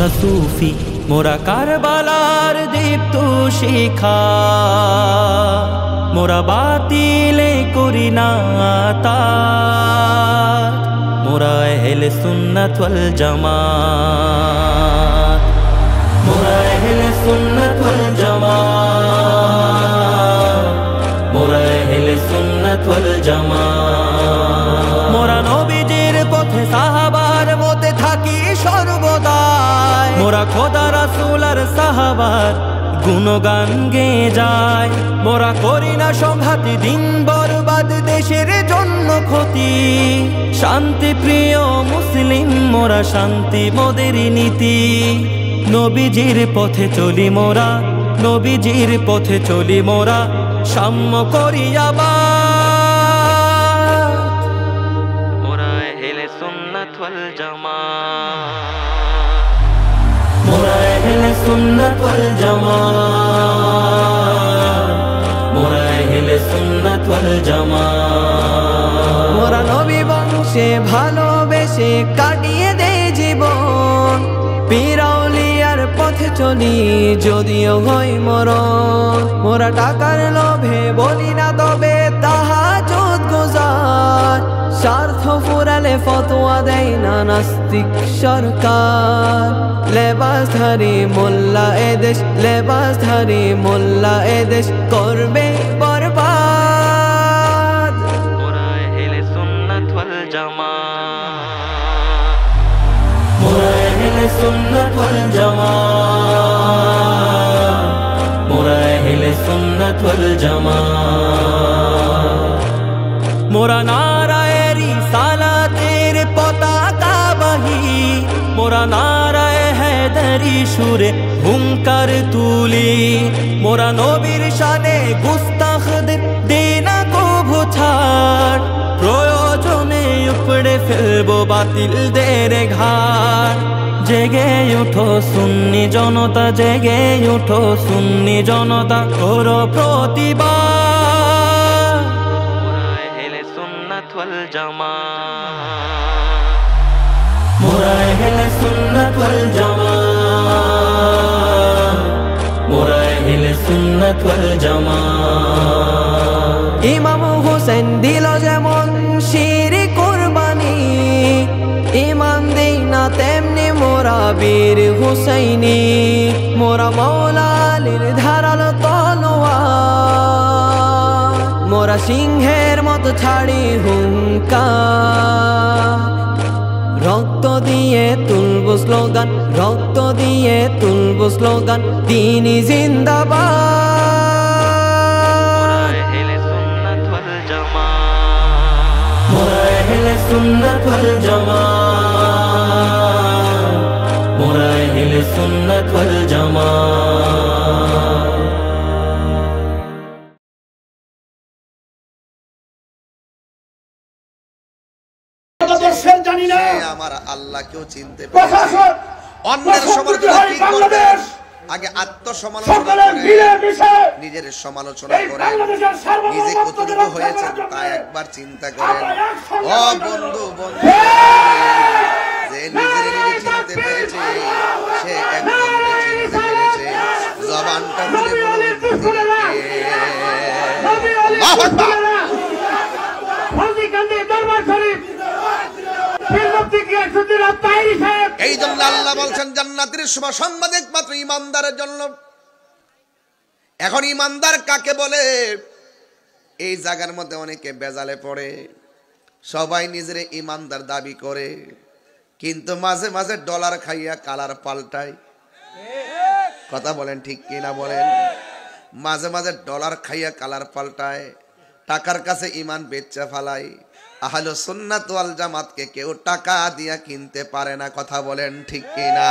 মোরা সুফি, মোরা কারবালার দীপ্ত শিখা, মোরা বাতিলে করি না তাত, মোরা আহলে সুন্নাত ওয়াল জামাত, মোরা আহলে সুন্নাত ওয়াল জামাত, মোরা আহলে সুন্নাত ওয়াল জামাত। মোরা নবীজির পথে সাহাবার মতে থাকি সর্বদাই, মোরা খোদা রাসূল আর সাহাবার গুণগান গেয়ে যায়। মোরা করি না সংঘাতি, দিন বরবাদ, দেশের জন্য ক্ষতি। শান্তি প্রিয় মুসলিম মোরা, শান্তি মোদের নীতি। নবীজির পথে চলি মোরা, নবীজির পথে চলি মোরা, সাম্য করি আবার। মোরা আহলে সুন্নাত ওয়াল জামাত, মোরা আহলে সুন্নাত ওয়াল জামাত, মোরা আহলে সুন্নাত ওয়াল জামাত। মোরা নবী বংশে ভালোবেসে কাটিয়ে দে জীবন, পীর আউলিয়ার পথে চলি যদিও হয় মরণ। মোরা টাকার লোভে বলি না তবে তাহাজ্জুদ গুজার, স্বার্থ ফুরালে ফতোয়া দেয় না নাস্তিক সরকার। লেবাসধারী মোল্লা এদেশ, লেবাসধারী মোল্লা এদেশ করবে বরবাদ। মোরা আহলে সুন্নাত ওয়াল জামাত, মোরা আহলে সুন্নাত ওয়াল জামাত, মোরা আহলে সুন্নাত ওয়াল জামাত। মোরা নারায়ে রিসালাতের পতাকা বাহি, মোরা নারায়ে হায়দারি সুরে হুঙ্কার তুলি। মোরা নবীর শানে গুস্তাখদের দেনা কভু ছাড়, প্রয়োজনে উপড়ে ফেলবো বাতিলদের ঘাড়। জেগে উঠো সুন্নি জনতা, জেগে উঠো সুন্নি জনতা, করো প্রতিবাদ। মোরা আহলে সুন্নাত ওয়াল জামাত, মোরা আহলে সুন্নাত ওয়াল জামাত, মোরা আহলে সুন্নাত ওয়াল জামাত। ইমাম হোসেন দিল যেমন শিরি কুরবানি, ইমাম দেই না তেমনি মোরা বীর হুসাইনি। মোরা মৌলা আলীর ধারালো তলোয়ার, মোরা সিংহের মতো ছাড়ি হুঙ্কার। রক্ত দিয়ে তুলবো স্লোগান, রক্ত দিয়ে তুলবো স্লোগান, তিনি জিন্দাবাদ। মোরা আহলে সুন্নাত ওয়াল জামাত, মোরা আহলে সুন্নাত ওয়াল জামাত। জানি না আমার আল্লাহকেও চিনতে পেরেছে। অন্যের সমালোচনা কি করবে? আগে আত্মসমালোচনা করে নিজের সমালোচনা করে নিজে কতটুকু হয়েছে তা একবার চিন্তা করেন। ও বন্ধু বন্ধু, যে নিজের নিজে চিনতে পেরেছে সে একজনকে চিনতে পেরেছে। জবানটা খুলে বলুন আল্লাহু আকবার। এই জন্য আল্লাহ বলছেন জান্নাতের সুসংবাদ একমাত্র ঈমানদারের জন্য। এখন ঈমানদার কাকে বলে? এই জায়গার মধ্যে অনেকে বেজালে পড়ে, সবাই নিজের ঈমানদার দাবি করে, কিন্তু মাঝে মাঝে ডলার খাইয়া কালার পাল্টায়। কথা বলেন ঠিক কিনা বলেন? মাঝে মাঝে ডলার খাইয়া কালার পাল্টায়, টাকার কাছে ঈমান বেচা ফালায়। আহলে সুন্নাত ওয়াল জামাতকে কেউ টাকা দিয়া কিনতে পারে না। কথা বলেন ঠিক কিনা?